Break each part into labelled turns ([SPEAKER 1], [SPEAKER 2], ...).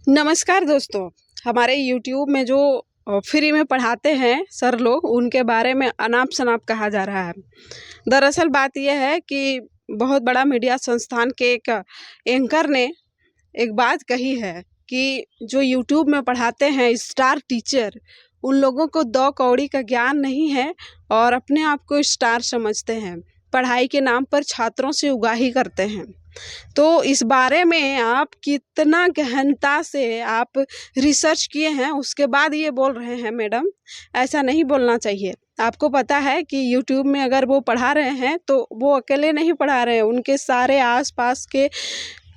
[SPEAKER 1] नमस्कार दोस्तों। हमारे YouTube में जो फ्री में पढ़ाते हैं सर लोग, उनके बारे में अनाप शनाप कहा जा रहा है। दरअसल बात यह है कि बहुत बड़ा मीडिया संस्थान के एक एंकर ने एक बात कही है कि जो YouTube में पढ़ाते हैं स्टार टीचर, उन लोगों को दो कौड़ी का ज्ञान नहीं है और अपने आप को स्टार समझते हैं। पढ़ाई के नाम पर छात्रों से उगाही करते हैं। तो इस बारे में आप कितना गहनता से आप रिसर्च किए हैं, उसके बाद ये बोल रहे हैं मैडम, ऐसा नहीं बोलना चाहिए। आपको पता है कि यूट्यूब में अगर वो पढ़ा रहे हैं तो वो अकेले नहीं पढ़ा रहे हैं, उनके सारे आसपास के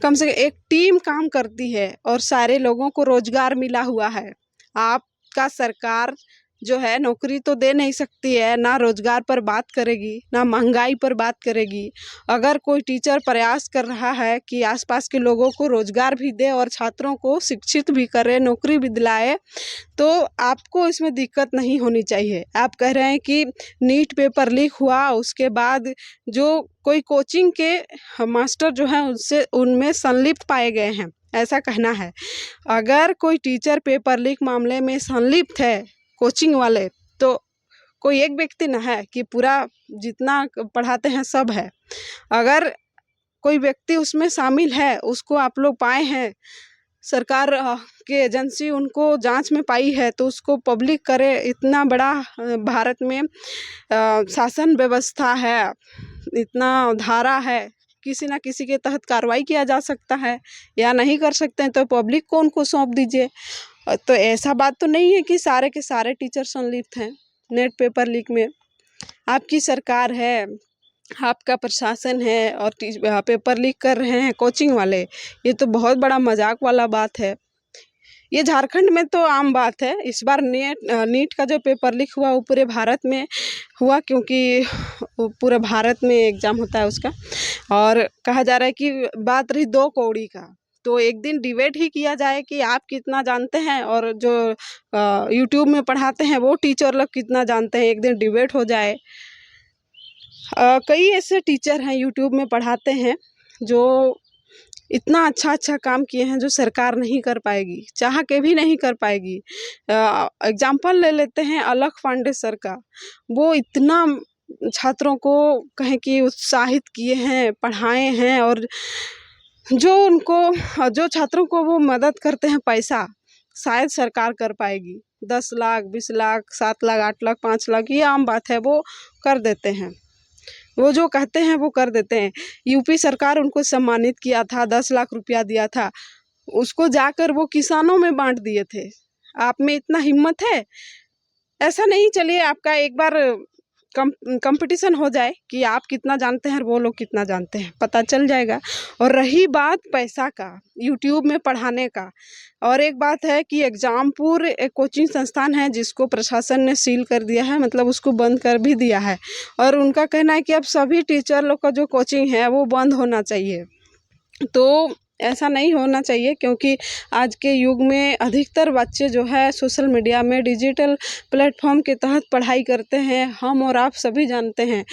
[SPEAKER 1] कम से कम एक टीम काम करती है और सारे लोगों को रोजगार मिला हुआ है। आपका सरकार जो है नौकरी तो दे नहीं सकती है, ना रोजगार पर बात करेगी, ना महंगाई पर बात करेगी। अगर कोई टीचर प्रयास कर रहा है कि आसपास के लोगों को रोजगार भी दे और छात्रों को शिक्षित भी करे, नौकरी भी दिलाए, तो आपको इसमें दिक्कत नहीं होनी चाहिए। आप कह रहे हैं कि नीट पेपर लीक हुआ, उसके बाद जो कोई कोचिंग के मास्टर जो हैं उससे उनमें संलिप्त पाए गए हैं, ऐसा कहना है। अगर कोई टीचर पेपर लीक मामले में संलिप्त है, कोचिंग वाले, तो कोई एक व्यक्ति ना है कि पूरा जितना पढ़ाते हैं सब है। अगर कोई व्यक्ति उसमें शामिल है, उसको आप लोग पाए हैं, सरकार के एजेंसी उनको जांच में पाई है, तो उसको पब्लिक करे। इतना बड़ा भारत में शासन व्यवस्था है, इतना धारा है, किसी ना किसी के तहत कार्रवाई किया जा सकता है या नहीं कर सकते हैं, तो पब्लिक को उनको सौंप दीजिए। तो ऐसा बात तो नहीं है कि सारे के सारे टीचर संलिप्त हैं नेट पेपर लीक में। आपकी सरकार है, आपका प्रशासन है और पेपर लीक कर रहे हैं कोचिंग वाले, ये तो बहुत बड़ा मजाक वाला बात है। ये झारखंड में तो आम बात है। इस बार नीट का जो पेपर लीक हुआ वो पूरे भारत में हुआ, क्योंकि वो पूरे भारत में एग्ज़ाम होता है उसका। और कहा जा रहा है कि बात रही दो कौड़ी का, तो एक दिन डिबेट ही किया जाए कि आप कितना जानते हैं और जो यूट्यूब में पढ़ाते हैं वो टीचर लोग कितना जानते हैं, एक दिन डिबेट हो जाए। कई ऐसे टीचर हैं यूट्यूब में पढ़ाते हैं जो इतना अच्छा काम किए हैं जो सरकार नहीं कर पाएगी, चाह के भी नहीं कर पाएगी। एग्जाम्पल ले लेते हैं अलख पांडे सर का। वो इतना छात्रों को कहें कि उत्साहित किए हैं, पढ़ाए हैं, और जो छात्रों को वो मदद करते हैं पैसा, शायद सरकार कर पाएगी। 10 लाख, 20 लाख, 7 लाख, 8 लाख, 5 लाख, ये आम बात है, वो कर देते हैं। वो जो कहते हैं वो कर देते हैं। यूपी सरकार उनको सम्मानित किया था, 10 लाख रुपया दिया था, उसको जाकर वो किसानों में बांट दिए थे। आप में इतना हिम्मत है? ऐसा नहीं, चलिए आपका एक बार कंपटीशन हो जाए कि आप कितना जानते हैं और वो लोग कितना जानते हैं, पता चल जाएगा। और रही बात पैसा का, यूट्यूब में पढ़ाने का, और एक बात है कि एग्जामपुर एक कोचिंग संस्थान है जिसको प्रशासन ने सील कर दिया है, मतलब उसको बंद कर भी दिया है। और उनका कहना है कि अब सभी टीचर लोग का जो कोचिंग है वो बंद होना चाहिए। तो ऐसा नहीं होना चाहिए, क्योंकि आज के युग में अधिकतर बच्चे जो है सोशल मीडिया में डिजिटल प्लेटफॉर्म के तहत पढ़ाई करते हैं। हम और आप सभी जानते हैं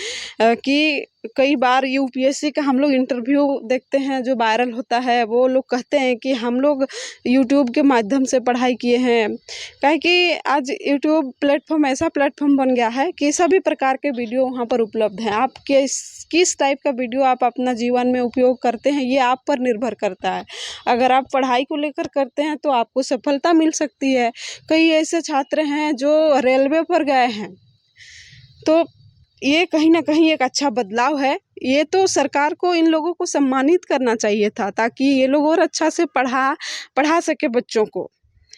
[SPEAKER 1] कि कई बार यूपीएससी का हम लोग इंटरव्यू देखते हैं जो वायरल होता है, वो लोग कहते हैं कि हम लोग यूट्यूब के माध्यम से पढ़ाई किए हैं। काहे कि आज यूट्यूब प्लेटफॉर्म ऐसा प्लेटफॉर्म बन गया है कि सभी प्रकार के वीडियो वहाँ पर उपलब्ध हैं। आप किस टाइप का वीडियो आप अपना जीवन में उपयोग करते हैं, ये आप पर निर्भर करता है। अगर आप पढ़ाई को लेकर करते हैं तो आपको सफलता मिल सकती है। कई ऐसे छात्र हैं जो रेलवे पर गए हैं, तो ये कहीं ना कहीं एक अच्छा बदलाव है। ये तो सरकार को इन लोगों को सम्मानित करना चाहिए था, ताकि ये लोग और अच्छा से पढ़ा सके बच्चों को।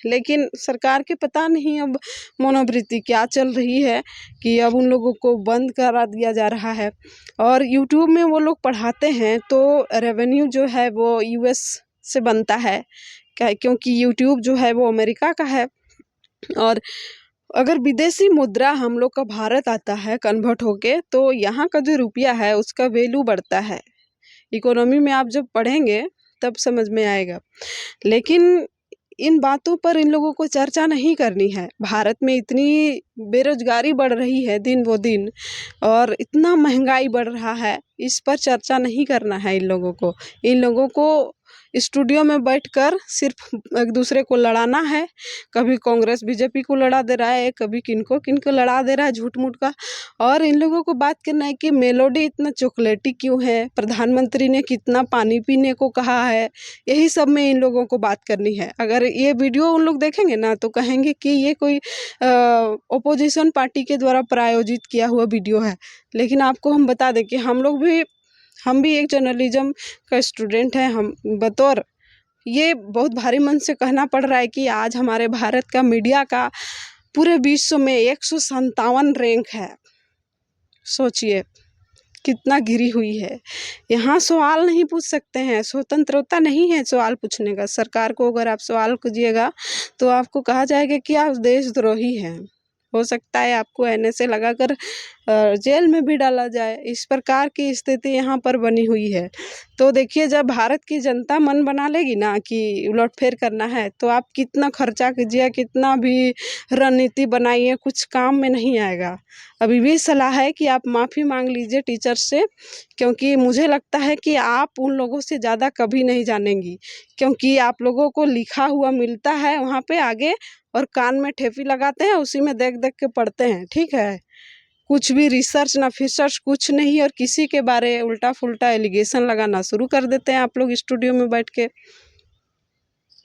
[SPEAKER 1] लेकिन सरकार के पता नहीं अब मनोवृत्ति क्या चल रही है कि अब उन लोगों को बंद करा दिया जा रहा है। और यूट्यूब में वो लोग पढ़ाते हैं तो रेवेन्यू जो है वो यूएस से बनता है, क्योंकि यूट्यूब जो है वो अमेरिका का है। और अगर विदेशी मुद्रा हम लोग का भारत आता है कन्वर्ट होके, तो यहाँ का जो रुपया है उसका वैल्यू बढ़ता है। इकोनॉमी में आप जब पढ़ेंगे तब समझ में आएगा। लेकिन इन बातों पर इन लोगों को चर्चा नहीं करनी है। भारत में इतनी बेरोजगारी बढ़ रही है दिन ब दिन, और इतना महंगाई बढ़ रहा है, इस पर चर्चा नहीं करना है इन लोगों को। इन लोगों को स्टूडियो में बैठकर सिर्फ एक दूसरे को लड़ाना है। कभी कांग्रेस बीजेपी को लड़ा दे रहा है, कभी किनको किनको लड़ा दे रहा है झूठ मूठ का। और इन लोगों को बात करना है कि मेलोडी इतना चॉकलेटी क्यों है, प्रधानमंत्री ने कितना पानी पीने को कहा है, यही सब में इन लोगों को बात करनी है। अगर ये वीडियो उन लोग देखेंगे ना तो कहेंगे कि ये कोई ओपोजिशन पार्टी के द्वारा प्रायोजित किया हुआ वीडियो है। लेकिन आपको हम बता दें कि हम भी एक जर्नलिज्म का स्टूडेंट हैं। हम बतौर ये बहुत भारी मन से कहना पड़ रहा है कि आज हमारे भारत का मीडिया का पूरे विश्व में 157 रैंक है। सोचिए कितना गिरी हुई है। यहाँ सवाल नहीं पूछ सकते हैं, स्वतंत्रता नहीं है सवाल पूछने का। सरकार को अगर आप सवाल कीजिएगा तो आपको कहा जाएगा कि आप देशद्रोही हैं। हो सकता है आपको NSA लगाकर जेल में भी डाला जाए। इस प्रकार की स्थिति यहाँ पर बनी हुई है। तो देखिए, जब भारत की जनता मन बना लेगी ना कि उलटफेर करना है, तो आप कितना खर्चा कीजिए, कितना भी रणनीति बनाइए, कुछ काम में नहीं आएगा। अभी भी सलाह है कि आप माफ़ी मांग लीजिए टीचर से, क्योंकि मुझे लगता है कि आप उन लोगों से ज़्यादा कभी नहीं जानेंगी, क्योंकि आप लोगों को लिखा हुआ मिलता है वहाँ पे आगे, और कान में ठेपी लगाते हैं, उसी में देख देख के पढ़ते हैं। ठीक है, कुछ भी रिसर्च ना फिसर्च कुछ नहीं, और किसी के बारे उल्टा फुल्टा एलिगेशन लगाना शुरू कर देते हैं आप लोग स्टूडियो में बैठ के।